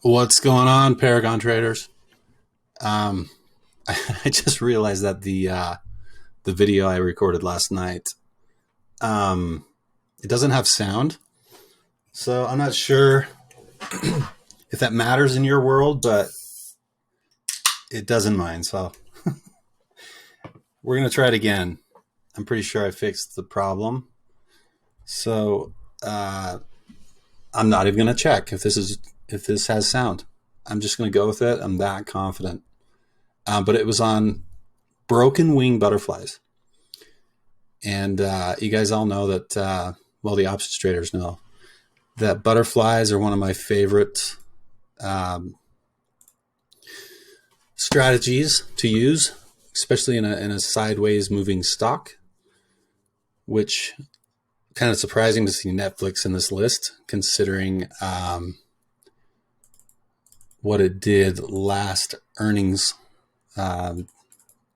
What's going on, Paragon traders? Um, I just realized that the video I recorded last night, um, it doesn't have sound, so I'm not sure if that matters in your world, but it does in mine. So we're gonna try it again. I'm pretty sure I fixed the problem, so I'm not even gonna check if this has sound. I'm just gonna go with it. I'm that confident. But it was on broken wing butterflies. And you guys all know that, well, the options traders know that butterflies are one of my favorite strategies to use, especially in a sideways moving stock, which kind of surprising to see Netflix in this list, considering what it did last earnings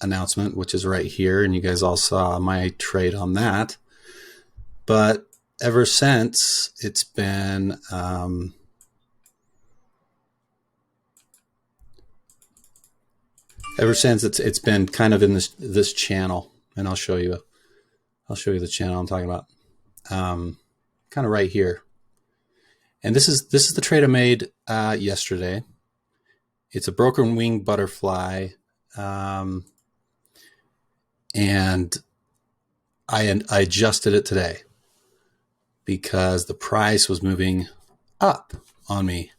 announcement, which is right here, and you guys all saw my trade on that. But ever since, it's been it's been kind of in this channel, and I'll show you the channel I'm talking about, kind of right here. And this is the trade I made yesterday. It's a broken wing butterfly, and I adjusted it today because the price was moving up on me.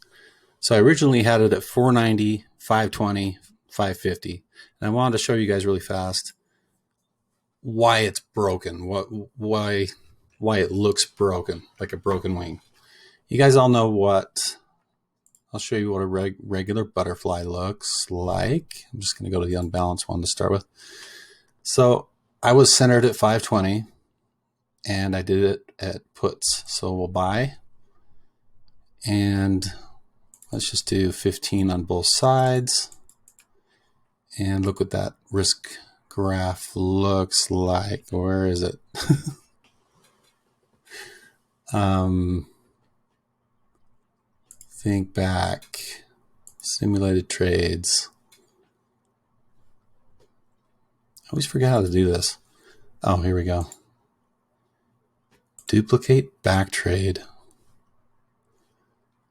So I originally had it at 490, 520, 550. And I wanted to show you guys really fast why it's broken, why it looks broken, like a broken wing. You guys all know what, I'll show you what a regular butterfly looks like. I'm just going to go to the unbalanced one to start with. So I was centered at 520 and I did it at puts. So we'll buy, and let's just do 15 on both sides. And look what that risk graph looks like. Where is it? Think back. Simulated trades. I always forget how to do this. Oh, here we go. Duplicate back trade.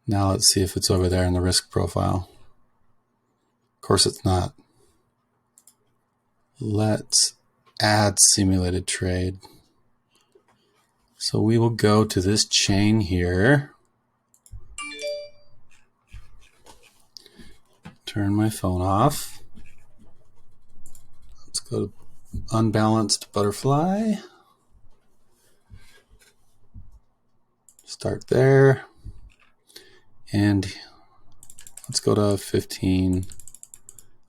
Now let's see if it's over there in the risk profile. Of course it's not. Let's add simulated trade. So we will go to this chain here. Turn my phone off. Let's go to unbalanced butterfly. Start there. And let's go to 15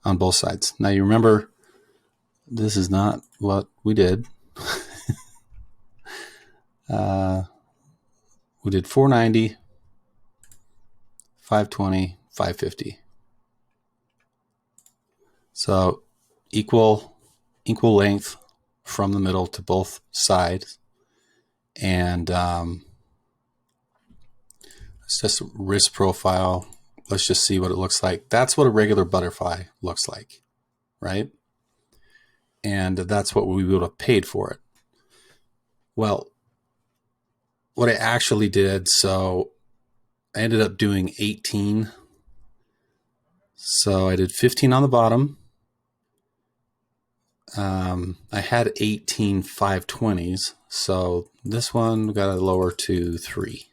on both sides. Now you remember, this is not what we did. We did 490, 520, 550. So equal length from the middle to both sides. And it's just risk profile. Let's just see what it looks like. That's what a regular butterfly looks like, right? And that's what we would have paid for it. Well, what I actually did, so I ended up doing 18. So I did 15 on the bottom. I had 18 520s. So this one got to lower to 3.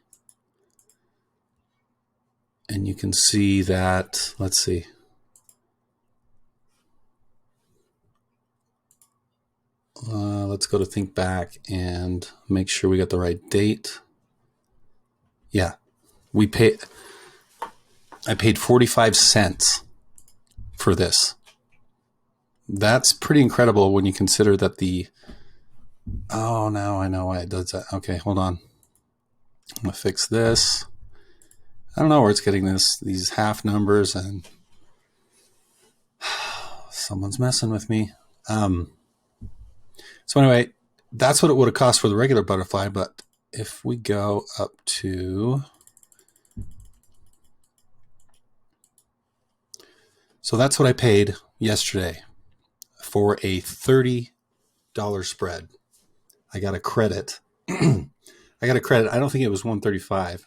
And you can see that, let's see. Let's go to think back and make sure we got the right date. Yeah, I paid 45 cents for this. That's pretty incredible when you consider that oh, now I know why it does that. Okay, hold on. I'm gonna fix this. I don't know where it's getting these half numbers, and someone's messing with me. So anyway, that's what it would have cost for the regular butterfly. But if we go up to So that's what I paid yesterday for a $30 spread. I got a credit. I don't think it was $135,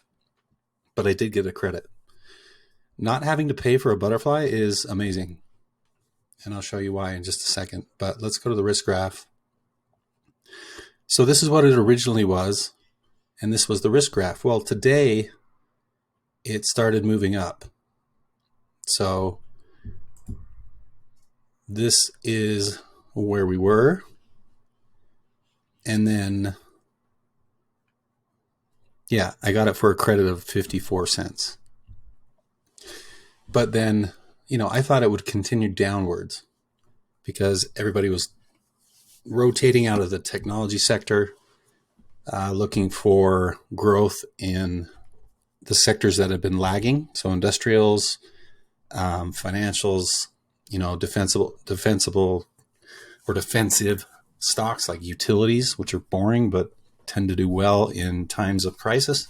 but I did get a credit. Not having to pay for a butterfly is amazing. And I'll show you why in just a second. But let's go to the risk graph. So this is what it originally was. And this was the risk graph. Well, today it started moving up. So this is where we were. And then, yeah, I got it for a credit of 54 cents. But then, I thought it would continue downwards because everybody was rotating out of the technology sector, looking for growth in the sectors that have been lagging. So industrials, financials, defensive stocks like utilities, which are boring but tend to do well in times of crisis.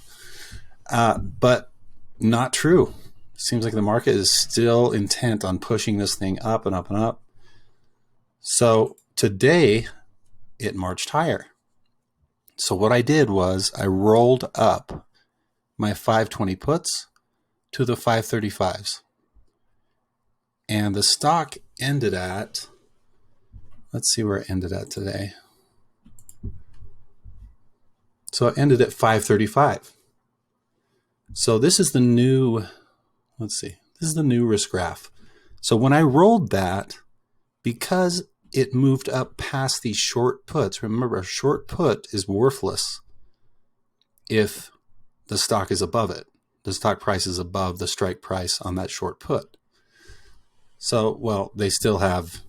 But not true. Seems like the market is still intent on pushing this thing up and up and up. So today it marched higher. So what I did was I rolled up my 520 puts to the 535s. And the stock ended at, let's see where it ended at today. So it ended at 535. So this is the new, this is the new risk graph. So when I rolled that, because it moved up past these short puts, remember a short put is worthless if the stock is above it. The stock price is above the strike price on that short put. So, well, they still have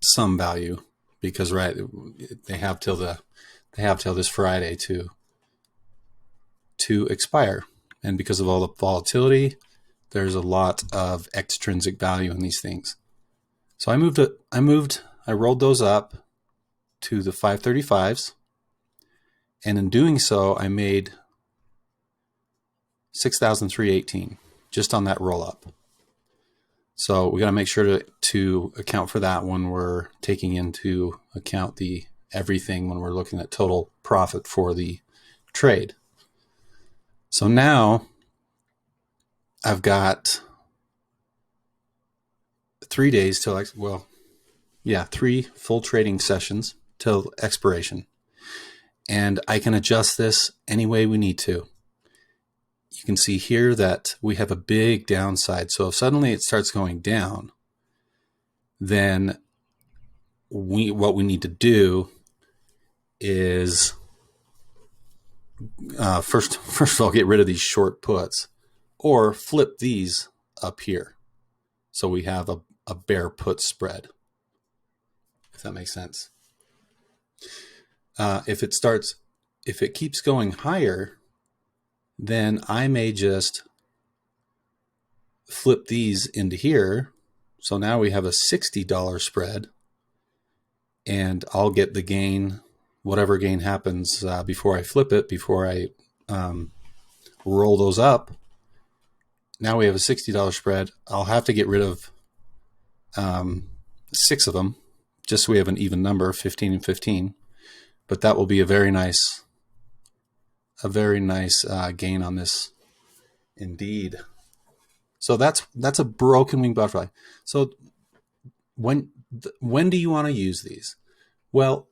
some value because, right, they have till this Friday to expire. And because of all the volatility, there's a lot of extrinsic value in these things. So I rolled those up to the 535s. And in doing so, I made $6,318 just on that roll up. So we got to make sure to account for that when we're taking into account everything when we're looking at total profit for the trade. So now I've got 3 days till, 3 full trading sessions till expiration. And I can adjust this any way we need to. You can see here that we have a big downside. So if suddenly it starts going down, then what we need to do is first of all, get rid of these short puts or flip these up here. So we have a bear put spread, if that makes sense. If it keeps going higher, then I may just flip these into here. So now we have a $60 spread, and I'll get the gain, whatever gain happens before I flip it, before I roll those up. Now we have a $60 spread. I'll have to get rid of 6 of them, just so we have an even number, 15 and 15. But that will be a very nice gain on this, indeed. So that's a broken wing butterfly. So when do you want to use these? Well,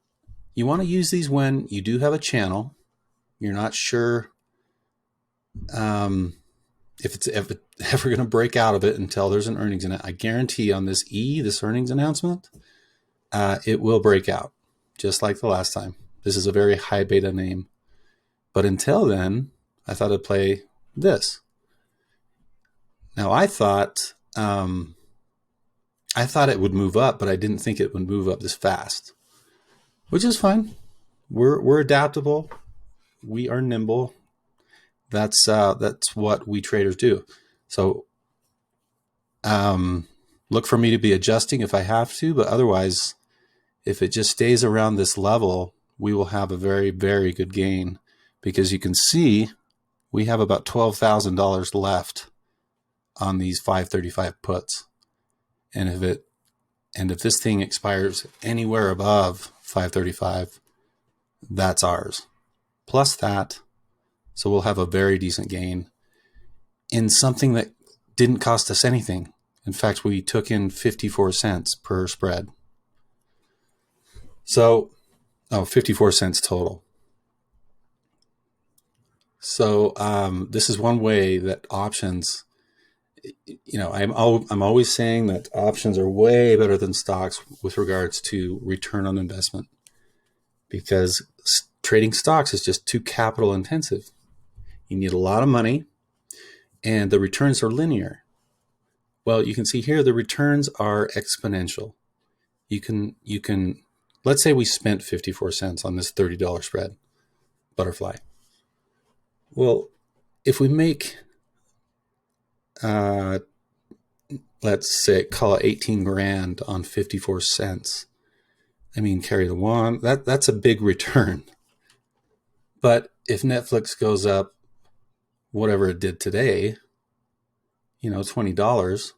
you want to use these when you do have a channel. You're not sure if it's ever going to break out of it until there's an earnings in it. I guarantee on this earnings announcement, it will break out, just like the last time. This is a very high beta name. But until then, I thought I'd play this. Now I thought it would move up, but I didn't think it would move up this fast, which is fine. We're adaptable. We are nimble. That's what we traders do. So look for me to be adjusting if I have to, but otherwise, if it just stays around this level, we will have a very, very good gain, because you can see we have about $12,000 left on these 535 puts. And if this thing expires anywhere above 535, that's ours. Plus that, so we'll have a very decent gain in something that didn't cost us anything. In fact, we took in 54 cents per spread. So, 54 cents total. So this is one way that options, I'm always saying that options are way better than stocks with regards to return on investment, because trading stocks is just too capital intensive. You need a lot of money, and the returns are linear. Well, you can see here the returns are exponential. You can let's say we spent 54 cents on this $30 spread, butterfly. Well, if we make, let's say, call it 18 grand on 54 cents. I mean, carry the one, that's a big return. But if Netflix goes up, whatever it did today, $20,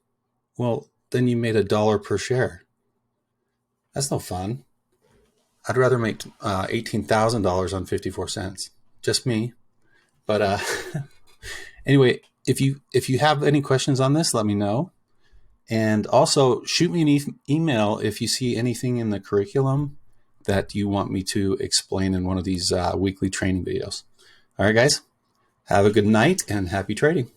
well, then you made $1 per share. That's no fun. I'd rather make $18,000 on 54 cents. Just me. But anyway, if you have any questions on this, let me know. And also shoot me an email if you see anything in the curriculum that you want me to explain in one of these weekly training videos. All right, guys, have a good night and happy trading.